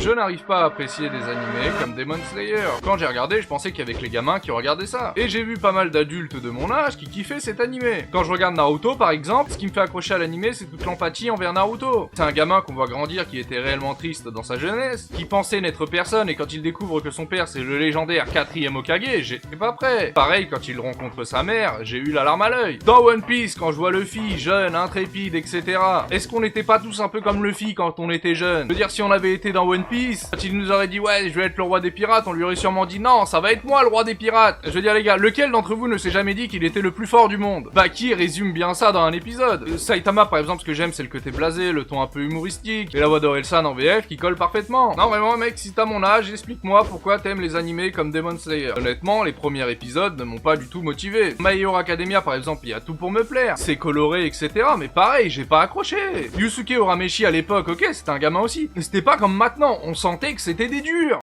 Je n'arrive pas à apprécier des animés comme Demon Slayer. Quand j'ai regardé, je pensais qu'il y avait que les gamins qui regardaient ça. Et j'ai vu pas mal d'adultes de mon âge qui kiffaient cet animé. Quand je regarde Naruto par exemple, ce qui me fait accrocher à l'animé, c'est toute l'empathie envers Naruto. C'est un gamin qu'on voit grandir qui était réellement triste dans sa jeunesse, qui pensait n'être personne et quand il découvre que son père c'est le légendaire 4ème Hokage, j'étais pas prêt. Pareil quand il rencontre sa mère, j'ai eu la larme à l'œil. Dans One Piece, quand je vois Luffy, jeune, intrépide, etc. Est-ce qu'on n'était pas tous un peu comme Luffy quand on était jeune? Je veux dire, si on avait été dans One Piece, quand il nous aurait dit ouais, je vais être le roi des pirates, on lui aurait sûrement dit non, ça va être moi le roi des pirates. Je veux dire les gars, lequel d'entre vous ne s'est jamais dit qu'il était le plus fort du monde? Baki résume bien ça dans un épisode. Saitama par exemple, ce que j'aime c'est le côté blasé, le ton un peu humoristique, et la voix d'Orelsan en VF qui colle parfaitement. Non vraiment mec, si t'as mon âge, explique-moi pourquoi t'aimes les animés comme Demon Slayer. Honnêtement, les premiers épisodes ne m'ont pas du tout motivé. My Hero Academia par exemple, il y a tout pour me plaire. C'est coloré, etc. Mais pareil, j'ai pas accroché. Yusuke Urameshi à l'époque, ok, c'était un gamin aussi. Mais c'était pas comme maintenant, on sentait que c'était des durs.